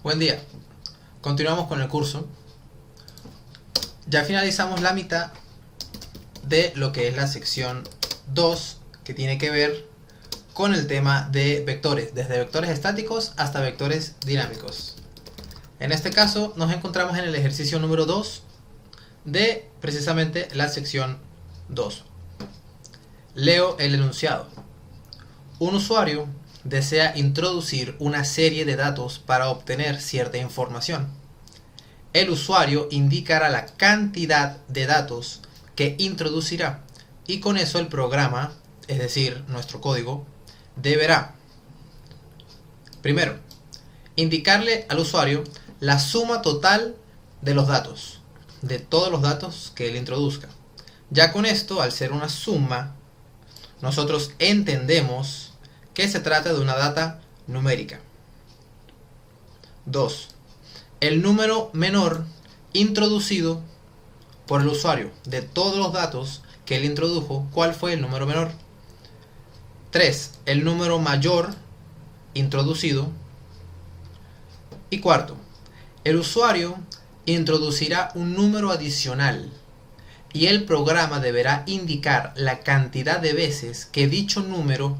Buen día. Continuamos con el curso. Ya finalizamos la mitad de lo que es la sección 2, que tiene que ver con el tema de vectores, desde vectores estáticos hasta vectores dinámicos. En este caso nos encontramos en el ejercicio número 2 de precisamente la sección 2. Leo el enunciado. Un usuario desea introducir una serie de datos para obtener cierta información. El usuario indicará la cantidad de datos que introducirá y con eso el programa, es decir, nuestro código, deberá, primero, indicarle al usuario la suma total de los datos, de todos los datos que él introduzca. Ya con esto, al ser una suma, nosotros entendemos que se trata de una data numérica. 2. El número menor introducido por el usuario. De todos los datos que él introdujo, ¿cuál fue el número menor? 3. El número mayor introducido. Y cuarto, el usuario introducirá un número adicional y el programa deberá indicar la cantidad de veces que dicho número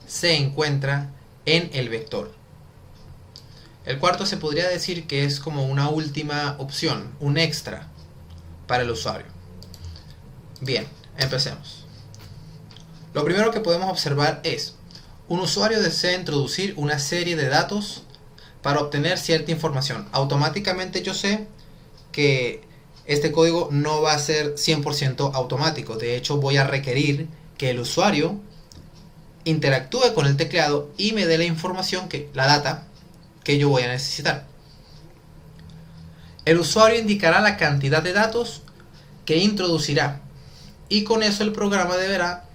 se encuentra en el vector. El cuarto se podría decir que es como una última opción, un extra para el usuario. Bien, empecemos. Lo primero que podemos observar es, un usuario desea introducir una serie de datos para obtener cierta información. Automáticamente yo sé que este código no va a ser 100% automático. De hecho, voy a requerir que el usuario interactúe con el teclado y me dé la información, la data que yo voy a necesitar. El usuario indicará la cantidad de datos que introducirá y con eso el programa deberá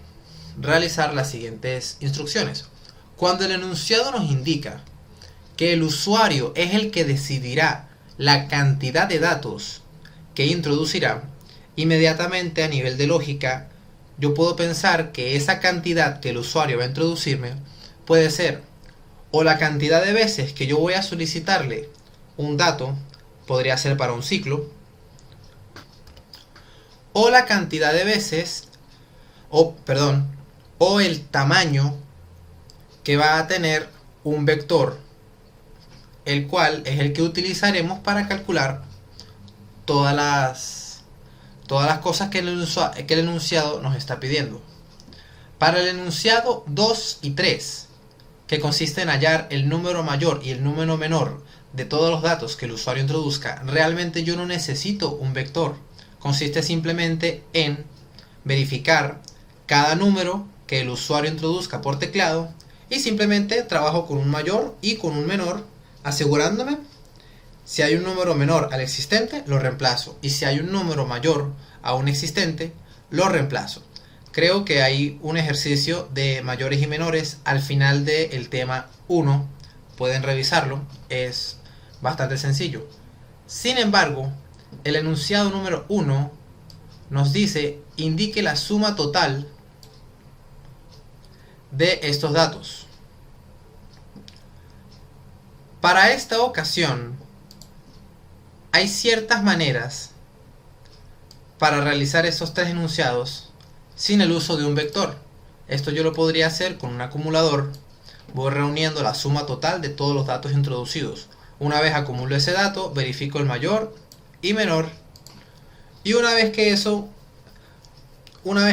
realizar las siguientes instrucciones. Cuando el enunciado nos indica que el usuario es el que decidirá la cantidad de datos que introducirá, inmediatamente a nivel de lógica yo puedo pensar que esa cantidad que el usuario va a introducirme puede ser o la cantidad de veces que yo voy a solicitarle un dato, podría ser para un ciclo, o la cantidad de veces, o el tamaño que va a tener un vector, el cual es el que utilizaremos para calcular todas las cosas que el enunciado nos está pidiendo. Para el enunciado 2 y 3, que consiste en hallar el número mayor y el número menor de todos los datos que el usuario introduzca, realmente yo no necesito un vector. Consiste simplemente en verificar cada número que el usuario introduzca por teclado y simplemente trabajo con un mayor y con un menor, asegurándome. Si hay un número menor al existente, lo reemplazo. Y si hay un número mayor a un existente, lo reemplazo. Creo que hay un ejercicio de mayores y menores al final del tema 1. Pueden revisarlo. Es bastante sencillo. Sin embargo, el enunciado número 1 nos dice, indique la suma total de estos datos. Para esta ocasión, hay ciertas maneras para realizar esos tres enunciados sin el uso de un vector. Esto yo lo podría hacer con un acumulador. Voy reuniendo la suma total de todos los datos introducidos. Una vez acumulo ese dato, verifico el mayor y menor. Y una vez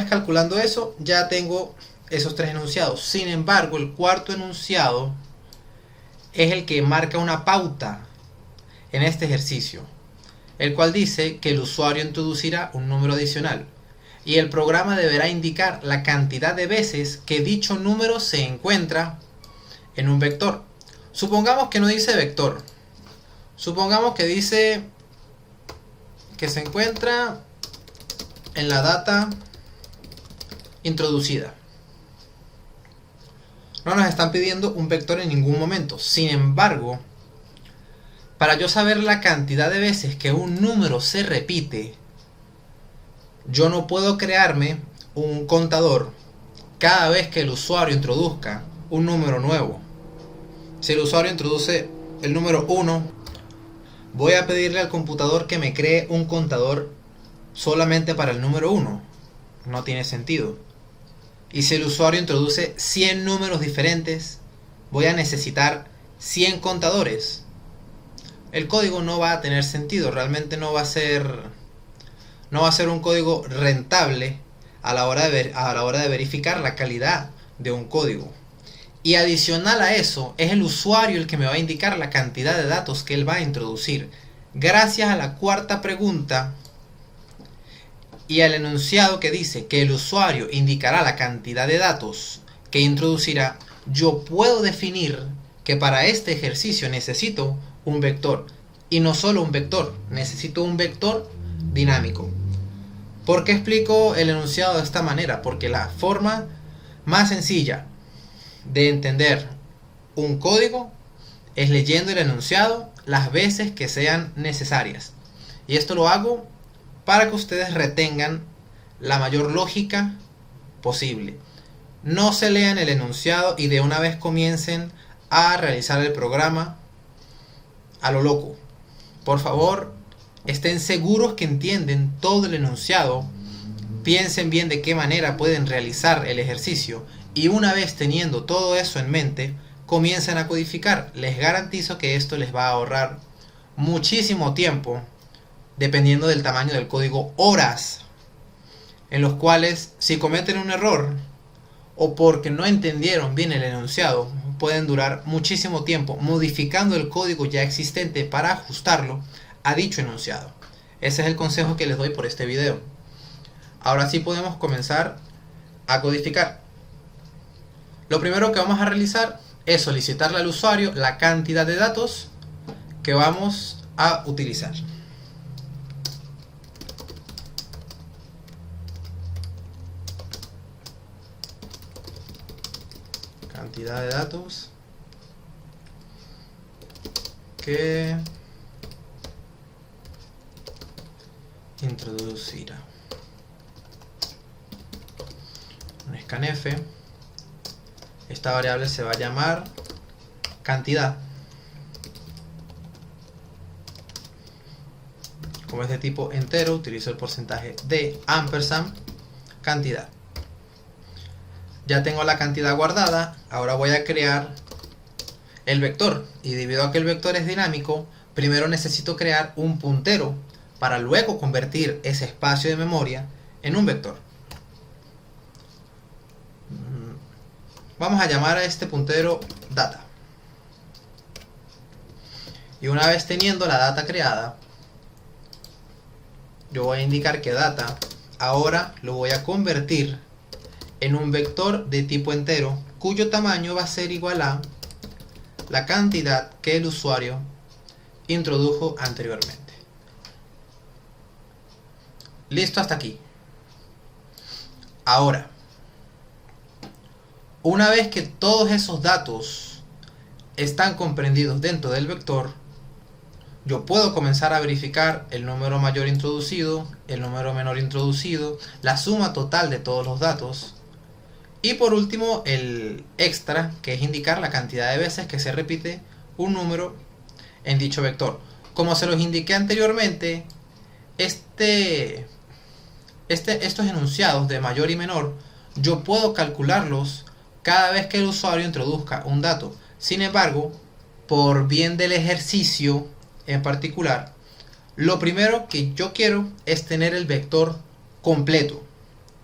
calculando eso, ya tengo esos tres enunciados. Sin embargo, el cuarto enunciado es el que marca una pauta en este ejercicio, el cual dice que el usuario introducirá un número adicional y el programa deberá indicar la cantidad de veces que dicho número se encuentra en un vector. Supongamos que no dice vector, supongamos que dice que se encuentra en la data introducida. No nos están pidiendo un vector en ningún momento. Sin embargo, para yo saber la cantidad de veces que un número se repite, yo no puedo crearme un contador cada vez que el usuario introduzca un número nuevo. Si el usuario introduce el número 1, voy a pedirle al computador que me cree un contador solamente para el número 1. No tiene sentido. Y si el usuario introduce 100 números diferentes, voy a necesitar 100 contadores. El código no va a tener sentido, realmente no va a ser un código rentable a la hora de verificar la calidad de un código. Y adicional a eso, es el usuario el que me va a indicar la cantidad de datos que él va a introducir. Gracias a la cuarta pregunta y al enunciado que dice que el usuario indicará la cantidad de datos que introducirá, yo puedo definir que para este ejercicio necesito un vector. Y no solo un vector, necesito un vector dinámico. ¿Por qué explico el enunciado de esta manera? Porque la forma más sencilla de entender un código es leyendo el enunciado las veces que sean necesarias. Y esto lo hago para que ustedes retengan la mayor lógica posible. No se lean el enunciado y de una vez comiencen a realizar el programa a lo loco. Por favor, estén seguros que entienden todo el enunciado. Piensen bien de qué manera pueden realizar el ejercicio. Y una vez teniendo todo eso en mente, comiencen a codificar. Les garantizo que esto les va a ahorrar muchísimo tiempo, dependiendo del tamaño del código, horas, en los cuales si cometen un error o porque no entendieron bien el enunciado, pueden durar muchísimo tiempo modificando el código ya existente para ajustarlo a dicho enunciado. Ese es el consejo que les doy por este video. Ahora sí podemos comenzar a codificar. Lo primero que vamos a realizar es solicitarle al usuario la cantidad de datos que vamos a utilizar. Cantidad de datos que introducirá. Un scanf. Esta variable se va a llamar cantidad. Como es de tipo entero, utilizo el porcentaje de ampersand cantidad. Ya tengo la cantidad guardada. Ahora voy a crear el vector. Y debido a que el vector es dinámico, primero necesito crear un puntero para luego convertir ese espacio de memoria en un vector. Vamos a llamar a este puntero data. Y una vez teniendo la data creada, yo voy a indicar que data ahora lo voy a convertir en un vector de tipo entero, cuyo tamaño va a ser igual a la cantidad que el usuario introdujo anteriormente. Listo hasta aquí. Ahora, una vez que todos esos datos están comprendidos dentro del vector, yo puedo comenzar a verificar el número mayor introducido, el número menor introducido, la suma total de todos los datos. Y por último, el extra, que es indicar la cantidad de veces que se repite un número en dicho vector. Como se los indiqué anteriormente, estos enunciados de mayor y menor, yo puedo calcularlos cada vez que el usuario introduzca un dato. Sin embargo, por bien del ejercicio en particular, lo primero que yo quiero es tener el vector completo,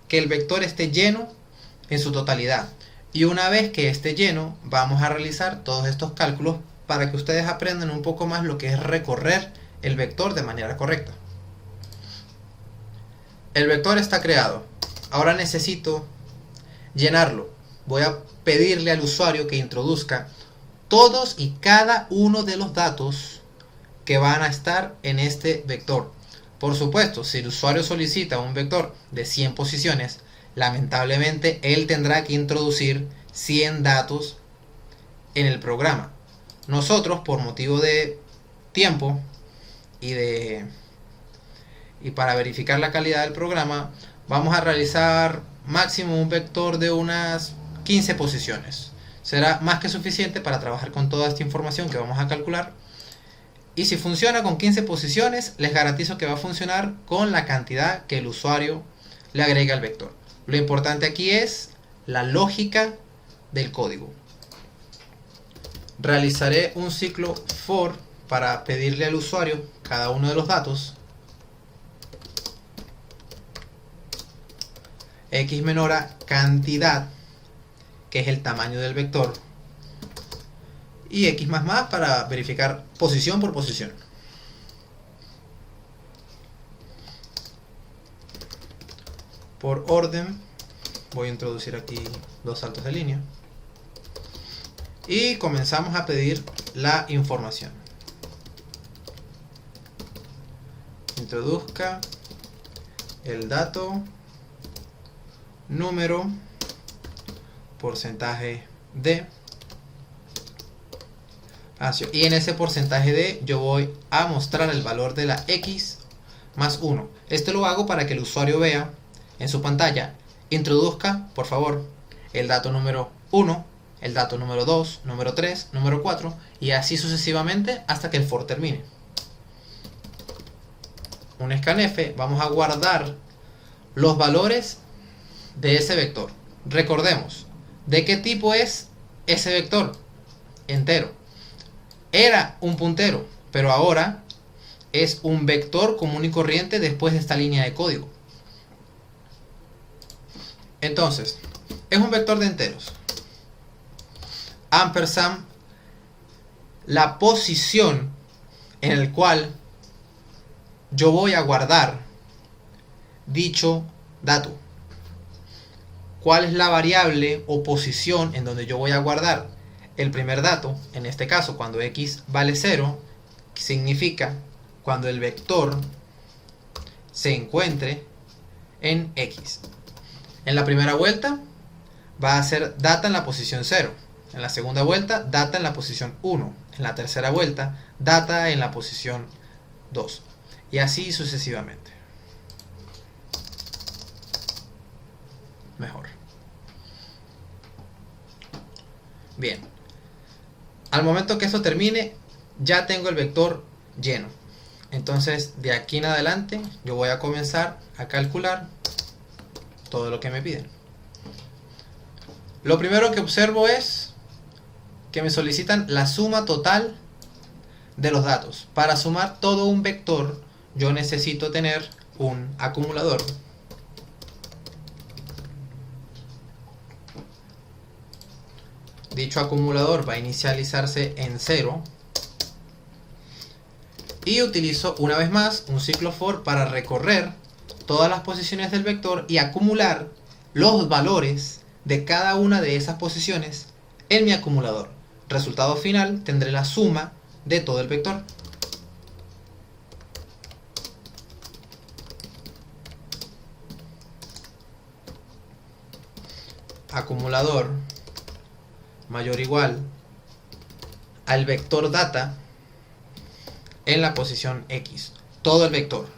que el vector esté lleno en su totalidad. Y una vez que esté lleno, vamos a realizar todos estos cálculos para que ustedes aprendan un poco más lo que es recorrer el vector de manera correcta. El vector está creado. Ahora necesito llenarlo. Voy a pedirle al usuario que introduzca todos y cada uno de los datos que van a estar en este vector. Por supuesto, si el usuario solicita un vector de 100 posiciones, lamentablemente él tendrá que introducir 100 datos en el programa. Nosotros, por motivo de tiempo y para verificar la calidad del programa, vamos a realizar máximo un vector de unas 15 posiciones. será más que suficiente para trabajar con toda esta información que vamos a calcular. Y si funciona con 15 posiciones, les garantizo que va a funcionar con la cantidad que el usuario le agregue al vector. Lo importante aquí es la lógica del código. Realizaré un ciclo for para pedirle al usuario cada uno de los datos. X menor a cantidad, que es el tamaño del vector, y X más para verificar posición por posición. Por orden voy a introducir aquí 2 saltos de línea y comenzamos a pedir la información. Introduzca el dato, número, porcentaje de, y en ese porcentaje de yo voy a mostrar el valor de la X más 1. Esto lo hago para que el usuario vea en su pantalla: introduzca, por favor, el dato número 1, el dato número 2, número 3, número 4, y así sucesivamente hasta que el for termine. Un scanf, vamos a guardar los valores de ese vector. Recordemos, ¿de qué tipo es ese vector? Entero. Era un puntero, pero ahora es un vector común y corriente después de esta línea de código. Entonces, es un vector de enteros. Ampersand, la posición en el cual yo voy a guardar dicho dato. ¿Cuál es la variable o posición en donde yo voy a guardar el primer dato? En este caso, cuando x vale 0, significa cuando el vector se encuentre en x. En la primera vuelta va a ser data en la posición 0. En la segunda vuelta, data en la posición 1. En la tercera vuelta, data en la posición 2. Y así sucesivamente. Mejor. Bien. Al momento que esto termine, ya tengo el vector lleno. Entonces, de aquí en adelante, yo voy a comenzar a calcular todo lo que me piden. Lo primero que observo es que me solicitan la suma total de los datos. Para sumar todo un vector, yo necesito tener un acumulador. Dicho acumulador va a inicializarse en 0. Y utilizo una vez más un ciclo for para recorrer todas las posiciones del vector y acumular los valores de cada una de esas posiciones en mi acumulador. Resultado final, tendré la suma de todo el vector. Acumulador mayor o igual al vector data en la posición X. Todo el vector.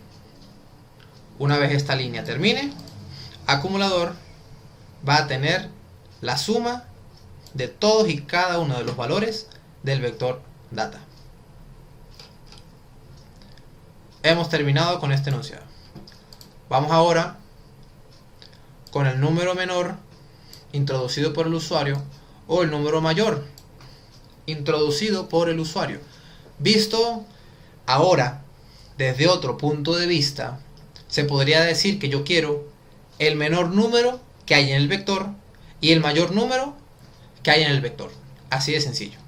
Una vez esta línea termine, acumulador va a tener la suma de todos y cada uno de los valores del vector data. Hemos terminado con este enunciado. Vamos ahora con el número menor introducido por el usuario o el número mayor introducido por el usuario. Visto ahora desde otro punto de vista, se podría decir que yo quiero el menor número que hay en el vector y el mayor número que hay en el vector. Así de sencillo.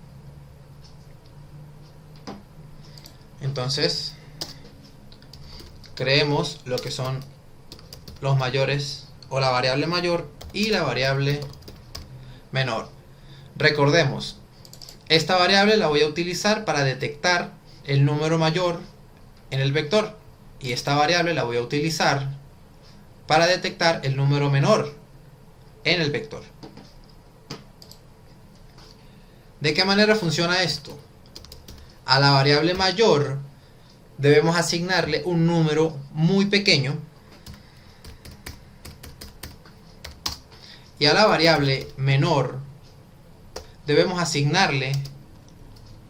Entonces, creemos lo que son los mayores o la variable mayor y la variable menor. Recordemos, esta variable la voy a utilizar para detectar el número mayor en el vector y esta variable la voy a utilizar para detectar el número menor en el vector. ¿De qué manera funciona esto? A la variable mayor debemos asignarle un número muy pequeño y a la variable menor debemos asignarle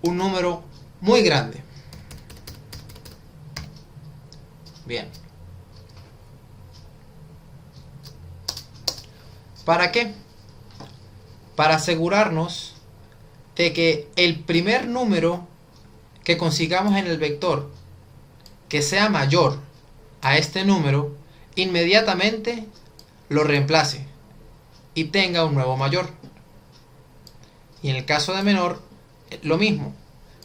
un número muy grande. Bien. ¿Para qué? Para asegurarnos de que el primer número que consigamos en el vector que sea mayor a este número, inmediatamente lo reemplace y tenga un nuevo mayor. Y en el caso de menor, lo mismo,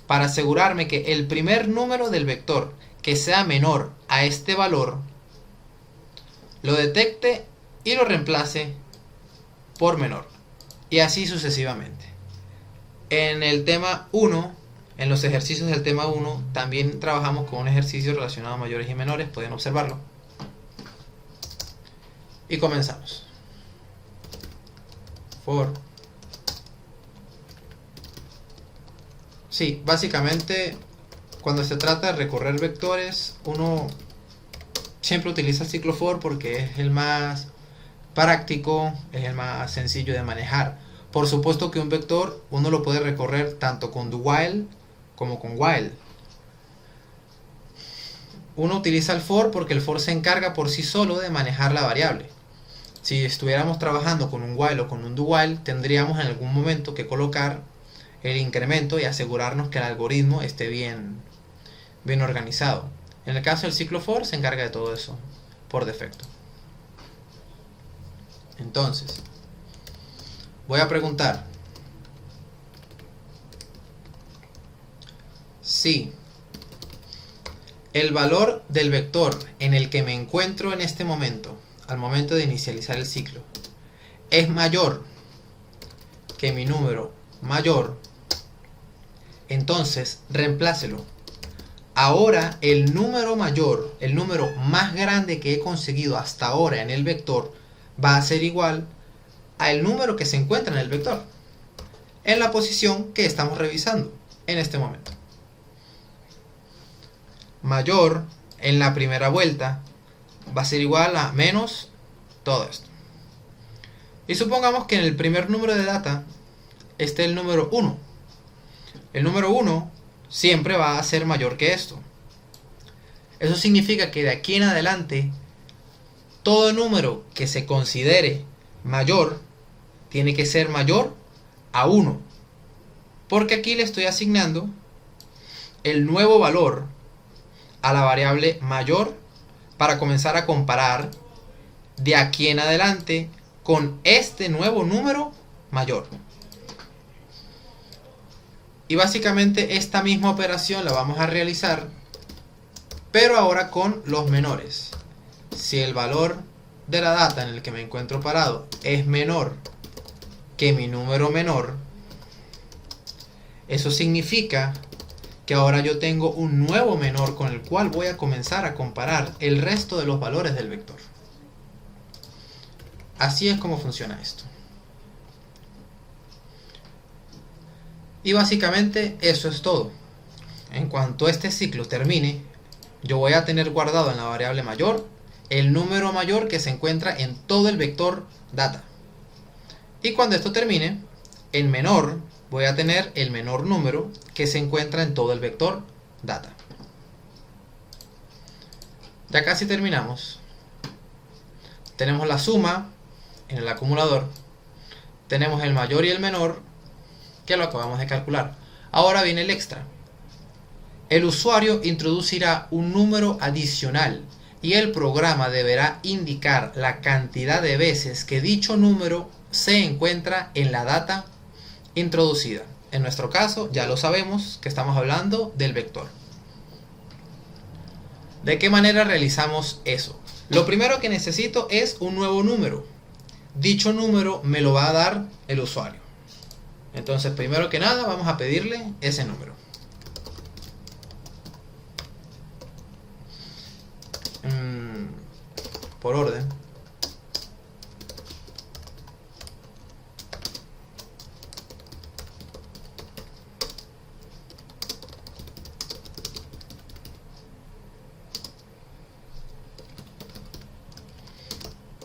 para asegurarme que el primer número del vector que sea menor a este valor, lo detecte y lo reemplace por menor. Y así sucesivamente. En el tema 1, en los ejercicios del tema 1, también trabajamos con un ejercicio relacionado a mayores y menores, pueden observarlo. Y comenzamos. For. Sí, básicamente cuando se trata de recorrer vectores, uno siempre utiliza el ciclo for porque es el más práctico, es el más sencillo de manejar. Por supuesto que un vector uno lo puede recorrer tanto con do while como con while. Uno utiliza el for porque el for se encarga por sí solo de manejar la variable. Si estuviéramos trabajando con un while o con un do while, tendríamos en algún momento que colocar el incremento y asegurarnos que el algoritmo esté bien organizado. En el caso del ciclo for se encarga de todo eso por defecto. Entonces, voy a preguntar si el valor del vector en el que me encuentro en este momento, al momento de inicializar el ciclo, es mayor que mi número mayor, entonces reemplácelo. Ahora el número mayor, el número más grande que he conseguido hasta ahora en el vector, va a ser igual al número que se encuentra en el vector, en la posición que estamos revisando en este momento. Mayor en la primera vuelta va a ser igual a menos todo esto. Y supongamos que en el primer número de data esté el número 1. El número 1 siempre va a ser mayor que esto. Eso significa que de aquí en adelante todo número que se considere mayor tiene que ser mayor a 1, porque aquí le estoy asignando el nuevo valor a la variable mayor para comenzar a comparar de aquí en adelante con este nuevo número mayor. Y básicamente esta misma operación la vamos a realizar, pero ahora con los menores. Si el valor de la data en el que me encuentro parado es menor que mi número menor, eso significa que ahora yo tengo un nuevo menor con el cual voy a comenzar a comparar el resto de los valores del vector. Así es como funciona esto. Y básicamente eso es todo. En cuanto este ciclo termine, yo voy a tener guardado en la variable mayor el número mayor que se encuentra en todo el vector data. Y cuando esto termine, en menor voy a tener el menor número que se encuentra en todo el vector data. Ya casi terminamos. Tenemos la suma en el acumulador. Tenemos el mayor y el menor, que lo acabamos de calcular. Ahora viene el extra. El usuario introducirá un número adicional y el programa deberá indicar la cantidad de veces que dicho número se encuentra en la data introducida. En nuestro caso ya lo sabemos que estamos hablando del vector. ¿De qué manera realizamos eso? Lo primero que necesito es un nuevo número. Dicho número me lo va a dar el usuario. Entonces, primero que nada, vamos a pedirle ese número. Por orden.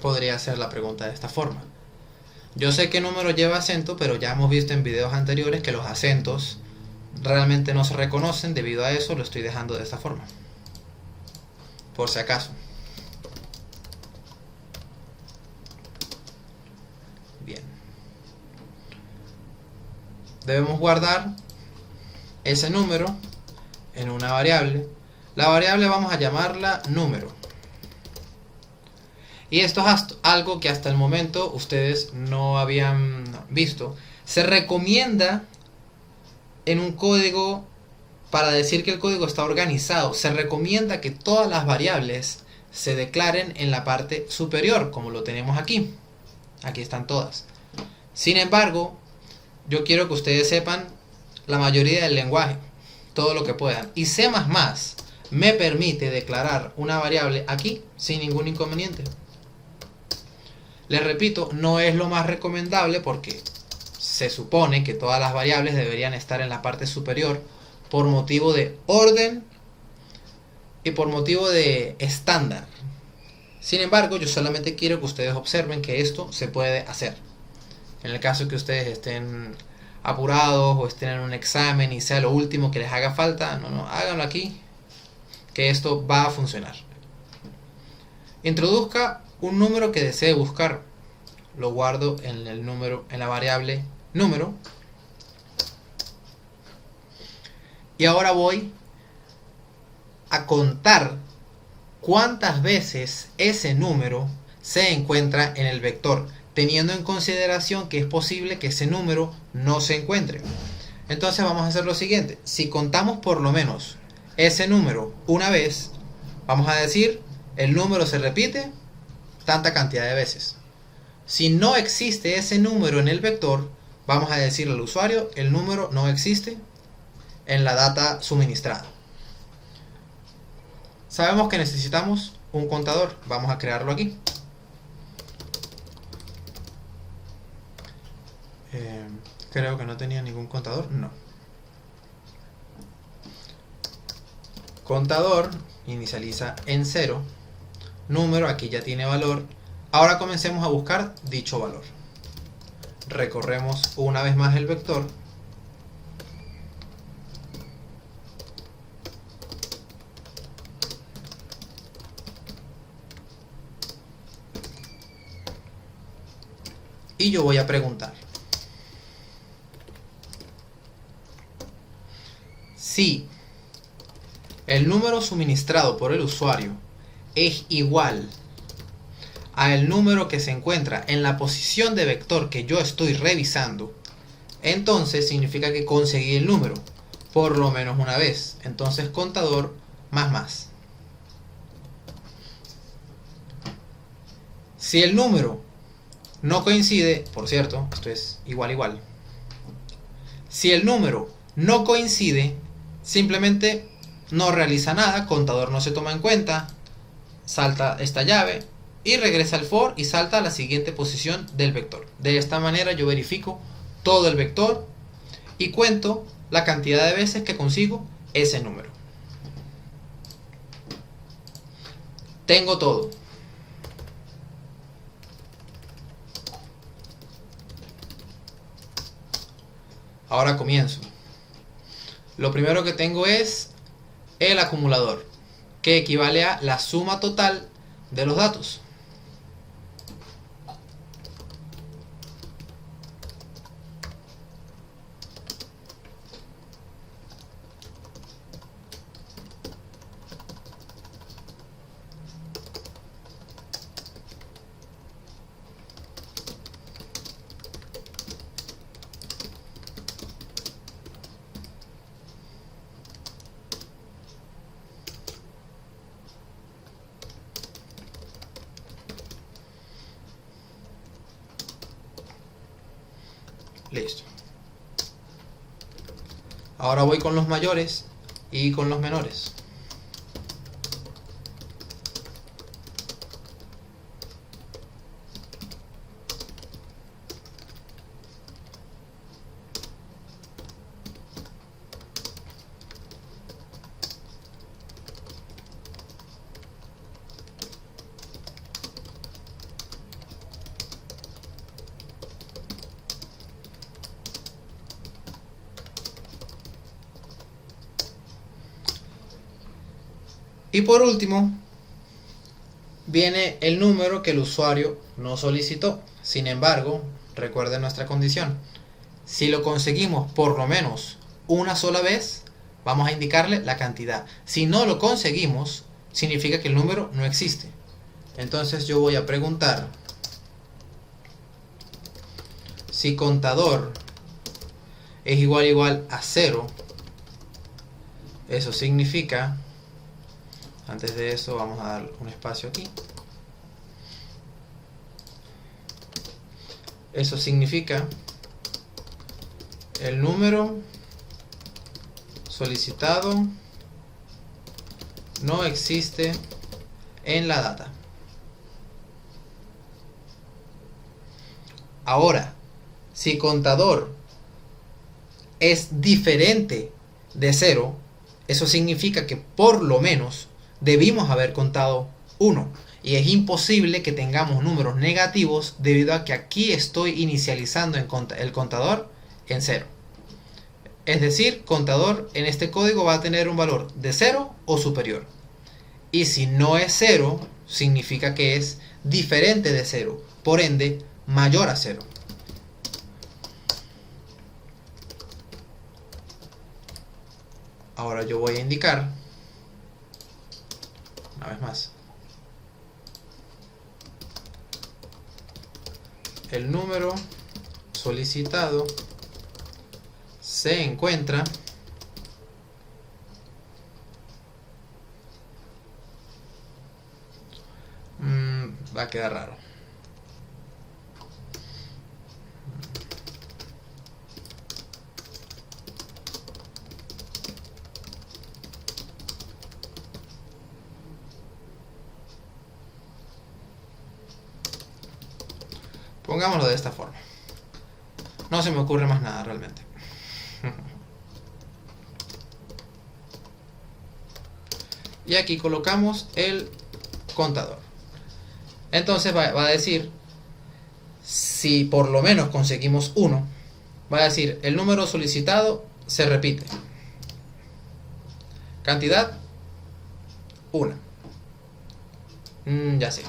Podría hacer la pregunta de esta forma. Yo sé que número lleva acento, pero ya hemos visto en videos anteriores que los acentos realmente no se reconocen. Debido a eso lo estoy dejando de esta forma, por si acaso. Bien, debemos guardar ese número en una variable. La variable vamos a llamarla número. Y esto es algo que hasta el momento ustedes no habían visto. Se recomienda en un código, para decir que el código está organizado, se recomienda que todas las variables se declaren en la parte superior, como lo tenemos aquí. Aquí están todas. Sin embargo, yo quiero que ustedes sepan la mayoría del lenguaje, todo lo que puedan. Y C++ me permite declarar una variable aquí sin ningún inconveniente. Les repito, no es lo más recomendable porque se supone que todas las variables deberían estar en la parte superior por motivo de orden y por motivo de estándar. Sin embargo, yo solamente quiero que ustedes observen que esto se puede hacer. En el caso que ustedes estén apurados o estén en un examen y sea lo último que les haga falta, no, háganlo aquí, que esto va a funcionar. Introduzca un número que desee buscar. Lo guardo en el número, en la variable número. Y ahora voy a contar cuántas veces ese número se encuentra en el vector, teniendo en consideración que es posible que ese número no se encuentre. Entonces vamos a hacer lo siguiente. Si contamos por lo menos ese número una vez, vamos a decir el número se repite tanta cantidad de veces. Si no existe ese número en el vector, vamos a decirle al usuario el número no existe en la data suministrada. Sabemos que necesitamos un contador. Vamos a crearlo aquí. Creo que no tenía ningún contador. No. Contador inicializa en 0. Número aquí ya tiene valor. Ahora comencemos a buscar dicho valor. Recorremos una vez más el vector. Y yo voy a preguntar si el número suministrado por el usuario es igual al número que se encuentra en la posición de vector que yo estoy revisando, entonces significa que conseguí el número por lo menos una vez. Entonces contador más. Si el número no coincide, por cierto, esto es igual. Si el número no coincide, simplemente no realiza nada, contador no se toma en cuenta, salta esta llave y regresa al for y salta a la siguiente posición del vector. De esta manera yo verifico todo el vector y cuento la cantidad de veces que consigo ese número. Tengo todo. Ahora comienzo. Lo primero que tengo es el acumulador, que equivale a la suma total de los datos. Listo. Ahora voy con los mayores y con los menores. Y por último, viene el número que el usuario no solicitó. Sin embargo, recuerden nuestra condición. Si lo conseguimos por lo menos una sola vez, vamos a indicarle la cantidad. Si no lo conseguimos, significa que el número no existe. Entonces yo voy a preguntar si contador es igual a 0. Eso significa, antes de eso vamos a dar un espacio aquí. Eso significa el número solicitado no existe en la data. Ahora, si contador es diferente de 0, eso significa que por lo menos debimos haber contado 1. Y es imposible que tengamos números negativos debido a que aquí estoy inicializando el contador en 0. Es decir, contador en este código va a tener un valor de 0 o superior. Y si no es 0, significa que es diferente de 0. Por ende, mayor a 0. Ahora yo voy a indicar, una vez más, el número solicitado se encuentra va a quedar raro. Pongámoslo de esta forma. No se me ocurre más nada realmente. Y aquí colocamos el contador. Entonces va a decir, si por lo menos conseguimos 1, va a decir el número solicitado se repite. Cantidad 1. Ya sé.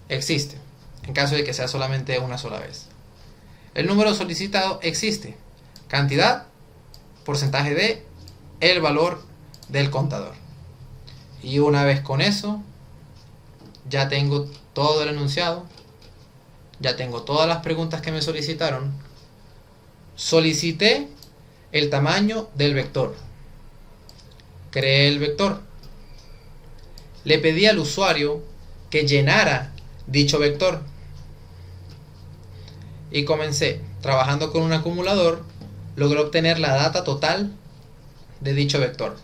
Existe, en caso de que sea solamente una sola vez. El número solicitado existe. Cantidad, porcentaje de el valor del contador. Y una vez con eso, ya tengo todo el enunciado. Ya tengo todas las preguntas que me solicitaron. Solicité el tamaño del vector. Creé el vector. Le pedí al usuario que llenara dicho vector. Y comencé. Trabajando con un acumulador, logré obtener la data total de dicho vector.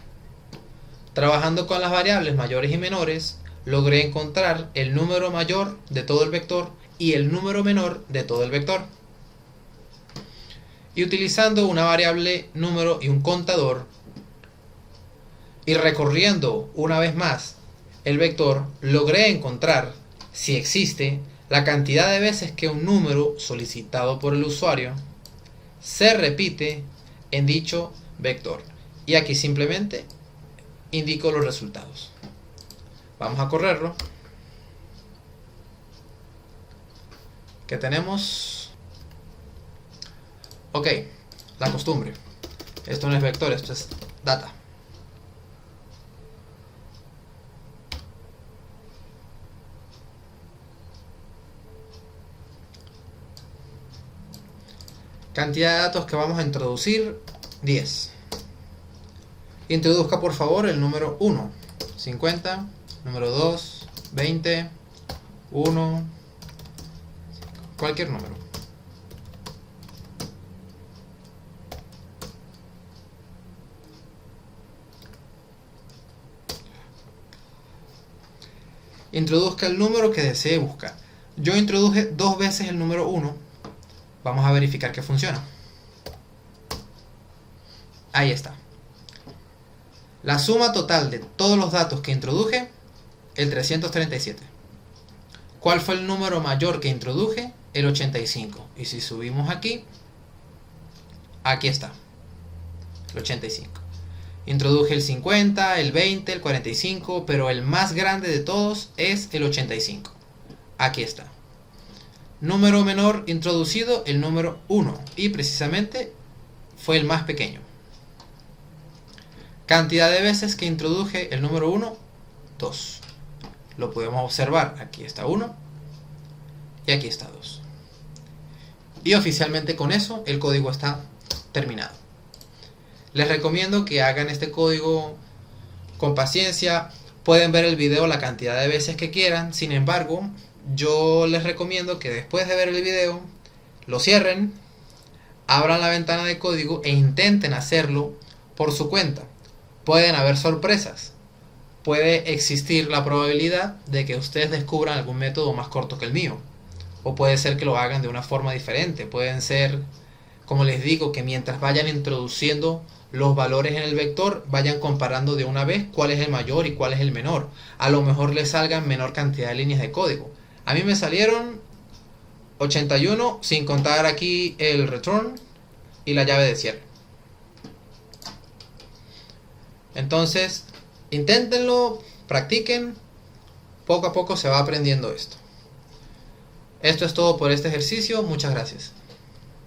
Trabajando con las variables mayores y menores, logré encontrar el número mayor de todo el vector y el número menor de todo el vector. Y utilizando una variable número y un contador, y recorriendo una vez más el vector, logré encontrar, si existe, la cantidad de veces que un número solicitado por el usuario se repite en dicho vector. Y aquí simplemente indico los resultados. Vamos a correrlo. ¿Qué tenemos? Ok, la costumbre. Esto no es vector, esto es data. Cantidad de datos que vamos a introducir, 10. Introduzca por favor el número 1, 50, número 2, 20, 1, cualquier número. Introduzca el número que desee buscar. Yo introduje 2 veces el número 1. Vamos a verificar que funciona. Ahí está. La suma total de todos los datos que introduje, el 337. ¿Cuál fue el número mayor que introduje? El 85. Y si subimos aquí, aquí está, el 85. Introduje el 50, el 20, el 45, pero el más grande de todos es el 85. Aquí está. Número menor introducido, el número 1, y precisamente fue el más pequeño. Cantidad de veces que introduje el número 1, 2. Lo podemos observar, aquí está 1 y aquí está 2. Y oficialmente con eso el código está terminado. Les recomiendo que hagan este código con paciencia. Pueden ver el video la cantidad de veces que quieran. Sin embargo, yo les recomiendo que después de ver el video lo cierren, abran la ventana de código e intenten hacerlo por su cuenta. Pueden haber sorpresas. Puede existir la probabilidad de que ustedes descubran algún método más corto que el mío. O puede ser que lo hagan de una forma diferente. Pueden ser, como les digo, que mientras vayan introduciendo los valores en el vector, vayan comparando de una vez cuál es el mayor y cuál es el menor. A lo mejor les salgan menor cantidad de líneas de código. A mí me salieron 81 sin contar aquí el return y la llave de cierre. Entonces, inténtenlo, practiquen, poco a poco se va aprendiendo esto. Esto es todo por este ejercicio, muchas gracias.